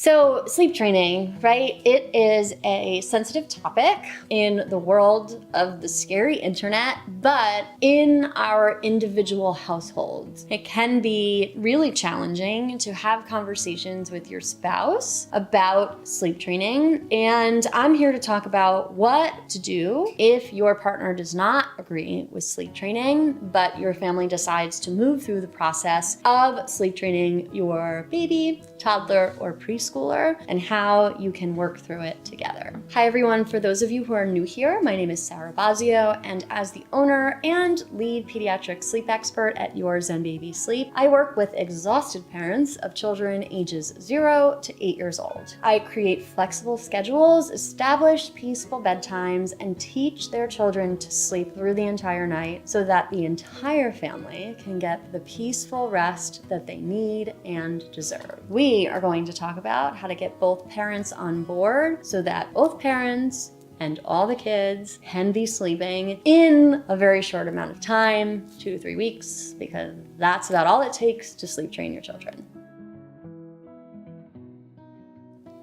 So sleep training, right? It is a sensitive topic in the world of the scary internet, but in our individual households, it can be really challenging to have conversations with your spouse about sleep training. And I'm here to talk about what to do if your partner does not agree with sleep training, but your family decides to move through the process of sleep training your baby, toddler, or preschooler, and how you can work through it together. Hi everyone, for those of you who are new here, my name is Sarah Bossio, and as the owner and lead pediatric sleep expert at Your Zen Baby Sleep, I work with exhausted parents of children ages 0 to 8 years old. I create flexible schedules, establish peaceful bedtimes, and teach their children to sleep through the entire night so that the entire family can get the peaceful rest that they need and deserve. We are going to talk about how to get both parents on board so that both parents and all the kids can be sleeping in a very short amount of time, 2 to 3 weeks, because that's about all it takes to sleep train your children.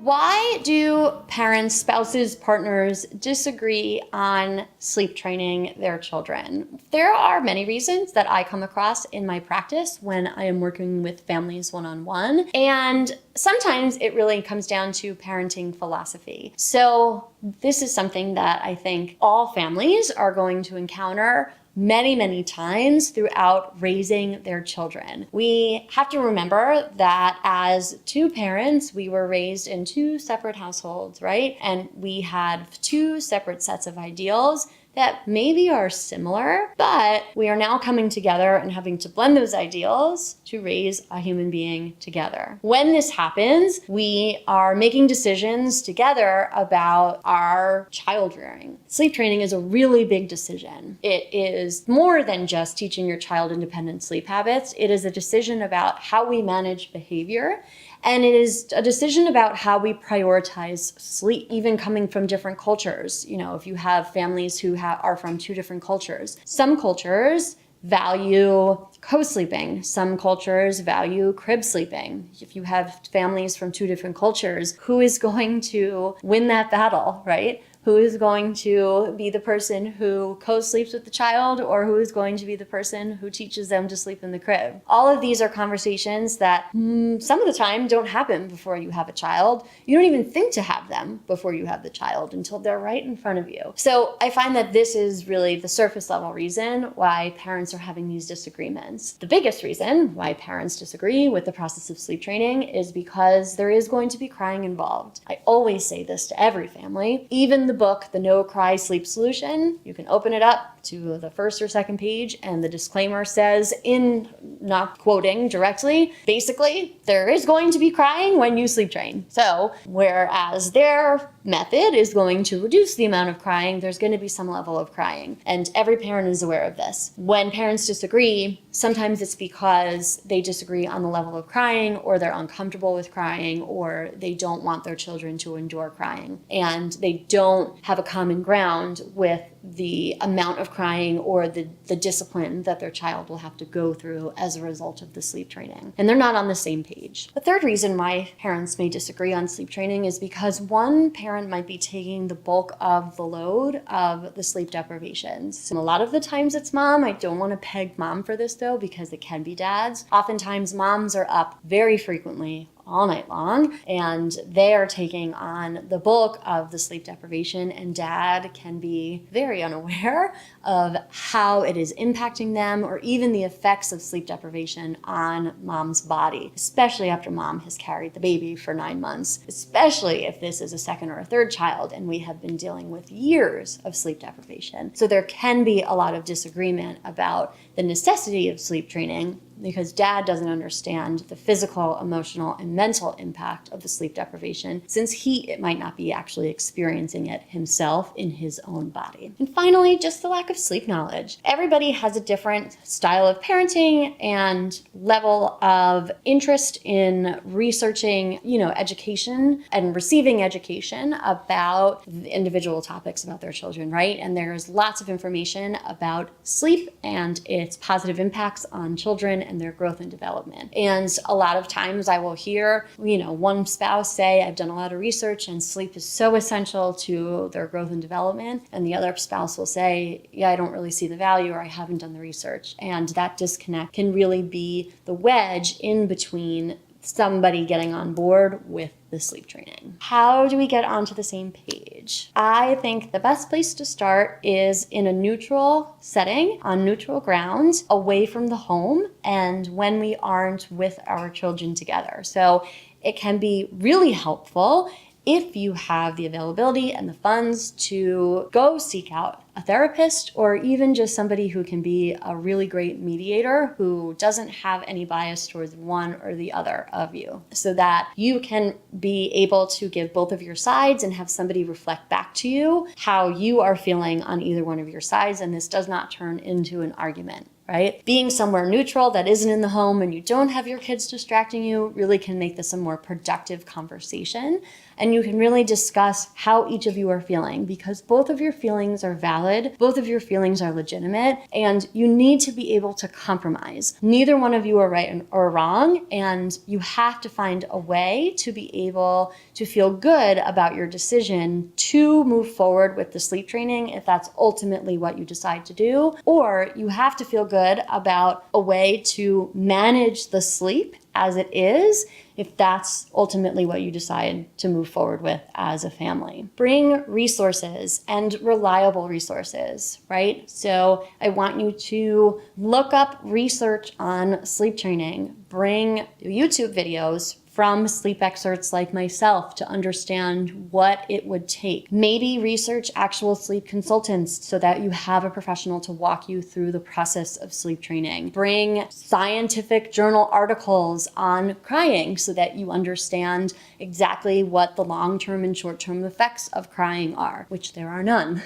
Why do parents, spouses, partners disagree on sleep training their children? There are many reasons that I come across in my practice when I am working with families one-on-one, and sometimes it really comes down to parenting philosophy. So this is something that I think all families are going to encounter many times throughout raising their children. We have to remember that as two parents, we were raised in two separate households, right? And we had two separate sets of ideals that maybe are similar, but we are now coming together and having to blend those ideals to raise a human being together. When this happens, we are making decisions together about our child rearing. Sleep training is a really big decision. It is more than just teaching your child independent sleep habits. It is a decision about how we manage behavior. And it is a decision about how we prioritize sleep, even coming from different cultures. You know, if you have families who are from two different cultures, some cultures value co-sleeping. Some cultures value crib sleeping. If you have families from two different cultures, who is going to win that battle, right? Who is going to be the person who co-sleeps with the child, or who is going to be the person who teaches them to sleep in the crib? All of these are conversations that some of the time don't happen before you have a child. You don't even think to have them before you have the child until they're right in front of you. So I find that this is really the surface level reason why parents are having these disagreements. The biggest reason why parents disagree with the process of sleep training is because there is going to be crying involved. I always say this to every family. Even the book, The No Cry Sleep Solution, you can open it up to the first or second page, and the disclaimer says, in not quoting directly, basically, there is going to be crying when you sleep train. So, whereas their method is going to reduce the amount of crying, there's going to be some level of crying. And every parent is aware of this. When parents disagree, sometimes it's because they disagree on the level of crying, or they're uncomfortable with crying, or they don't want their children to endure crying. And they don't have a common ground with the amount of crying or the discipline that their child will have to go through as a result of the sleep training. And they're not on the same page. The third reason why parents may disagree on sleep training is because one parent might be taking the bulk of the load of the sleep deprivations. And a lot of the times it's mom. I don't want to peg mom for this though, because it can be dads. Oftentimes moms are up very frequently all night long, and they are taking on the bulk of the sleep deprivation, and dad can be very unaware of how it is impacting them, or even the effects of sleep deprivation on mom's body, especially after mom has carried the baby for 9 months, especially if this is a second or a third child and we have been dealing with years of sleep deprivation. So there can be a lot of disagreement about the necessity of sleep training, because dad doesn't understand the physical, emotional, and mental impact of the sleep deprivation, since he might not be actually experiencing it himself in his own body. And finally, just the lack of sleep knowledge. Everybody has a different style of parenting and level of interest in researching, education and receiving education about the individual topics about their children, right? And there's lots of information about sleep and its its positive impacts on children and their growth and development. And a lot of times I will hear, one spouse say, I've done a lot of research and sleep is so essential to their growth and development. And the other spouse will say, yeah, I don't really see the value, or I haven't done the research. And that disconnect can really be the wedge in between somebody getting on board with the sleep training. How do we get onto the same page? I think the best place to start is in a neutral setting, on neutral ground, away from the home, and when we aren't with our children together. So it can be really helpful if you have the availability and the funds to go seek out a therapist, or even just somebody who can be a really great mediator who doesn't have any bias towards one or the other of you, so that you can be able to give both of your sides and have somebody reflect back to you how you are feeling on either one of your sides, and this does not turn into an argument. Right? Being somewhere neutral that isn't in the home and you don't have your kids distracting you really can make this a more productive conversation. And you can really discuss how each of you are feeling, because both of your feelings are valid, both of your feelings are legitimate, and you need to be able to compromise. Neither one of you are right or wrong, and you have to find a way to be able to feel good about your decision to move forward with the sleep training if that's ultimately what you decide to do, or you have to feel good about a way to manage the sleep as it is if that's ultimately what you decide to move forward with as a family. Bring resources, and reliable resources, right? So I want you to look up research on sleep training. Bring YouTube videos from sleep experts like myself to understand what it would take. Maybe research actual sleep consultants so that you have a professional to walk you through the process of sleep training. Bring scientific journal articles on crying so that you understand exactly what the long-term and short-term effects of crying are, which there are none.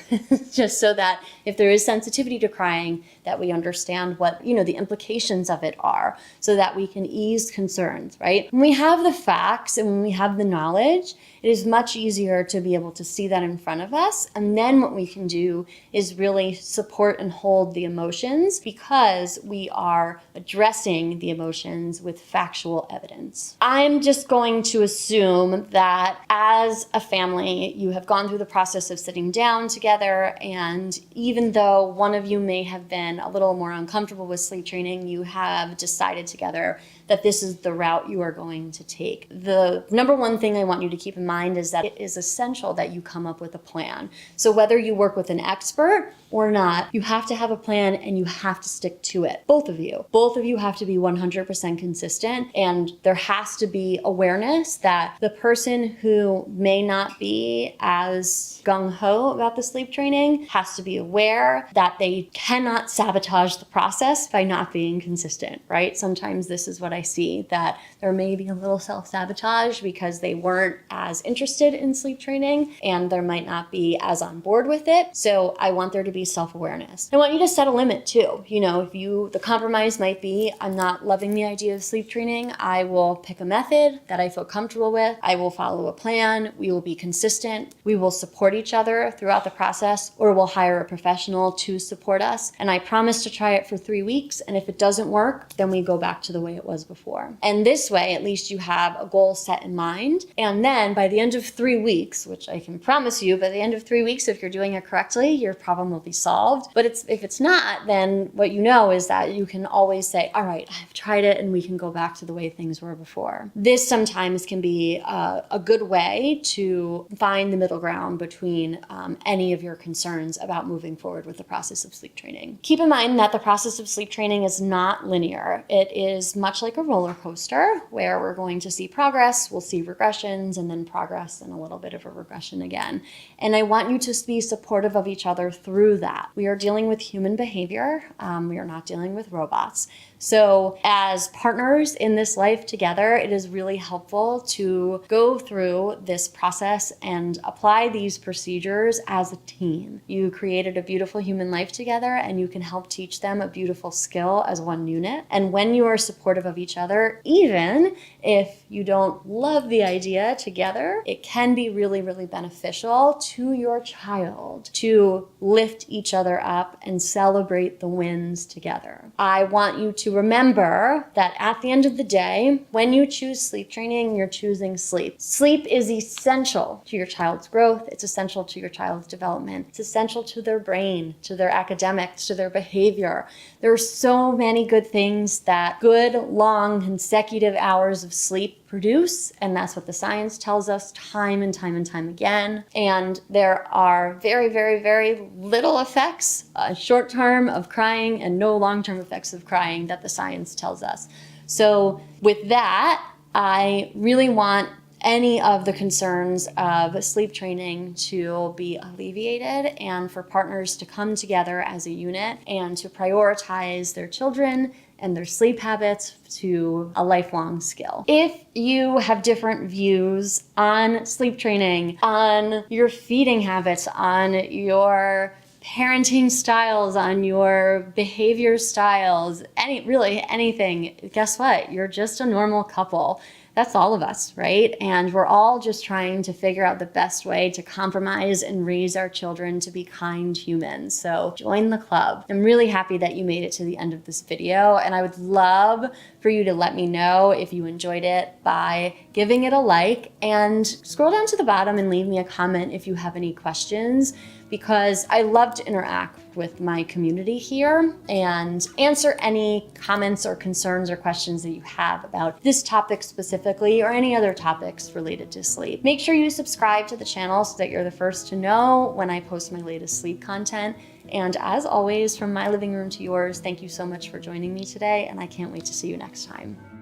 Just so that if there is sensitivity to crying, that we understand what, the implications of it are, so that we can ease concerns, right? When we have the facts and when we have the knowledge, it is much easier to be able to see that in front of us. And then what we can do is really support and hold the emotions, because we are addressing the emotions with factual evidence. I'm just going to assume that as a family, you have gone through the process of sitting down together, and even though one of you may have been a little more uncomfortable with sleep training, you have decided together that this is the route you are going to take. The number one thing I want you to keep in mind is that it is essential that you come up with a plan. So whether you work with an expert or not, you have to have a plan and you have to stick to it. Both of you. Both of you have to be 100% consistent, and there has to be awareness that the person who may not be as gung-ho about the sleep training has to be aware that they cannot sabotage the process by not being consistent, right? Sometimes this is what I see, that there may be a little self-sabotage because they weren't as interested in sleep training and there might not be as on board with it. So I want there to be self-awareness. I want you to set a limit too. The compromise might be, I'm not loving the idea of sleep training. I will pick a method that I feel comfortable with. I will follow a plan. We will be consistent. We will support each other throughout the process, or we'll hire a professional to support us. And I promise to try it for 3 weeks. And if it doesn't work, then we go back to the way it was before. And this way, at least you have a goal set in mind. And then by the end of 3 weeks, which I can promise you, by the end of 3 weeks, if you're doing it correctly, your problem will be solved. But if it's not, then what you know is that you can always say, all right, I've tried it, and we can go back to the way things were before. This sometimes can be a good way to find the middle ground between any of your concerns about moving forward with the process of sleep training. Keep in mind that the process of sleep training is not linear. It is much like a roller coaster where we're going to see progress, we'll see regressions, and then progress and a little bit of a regression again. And I want you to be supportive of each other through that. We are dealing with human behavior. We are not dealing with robots. So as partners in this life together, it is really helpful to go through this process and apply these procedures as a team. You created a beautiful human life together, and you can help teach them a beautiful skill as one unit. And when you are supportive of each other, even if you don't love the idea together, it can be really, really beneficial to your child to lift each other up and celebrate the wins together. I want you to remember that at the end of the day, when you choose sleep training, you're choosing sleep. Sleep is essential to your child's growth. It's essential to your child's development. It's essential to their brain, to their academics, to their behavior. There are so many good things that good, long, consecutive hours of sleep produce, and that's what the science tells us time and time and time again. And there are very, very, very little effects, short term of crying and no long-term effects of crying that the science tells us. So with that, I really want any of the concerns of sleep training to be alleviated and for partners to come together as a unit and to prioritize their children and their sleep habits to a lifelong skill. If you have different views on sleep training, on your feeding habits, on your parenting styles, on your behavior styles, anything, guess what? You're just a normal couple. That's all of us, right? And we're all just trying to figure out the best way to compromise and raise our children to be kind humans. So join the club. I'm really happy that you made it to the end of this video, and I would love for you to let me know if you enjoyed it by giving it a like, and scroll down to the bottom and leave me a comment if you have any questions, because I love to interact with my community here and answer any comments or concerns or questions that you have about this topic specifically or any other topics related to sleep. Make sure you subscribe to the channel so that you're the first to know when I post my latest sleep content. And as always, from my living room to yours, thank you so much for joining me today, and I can't wait to see you next time.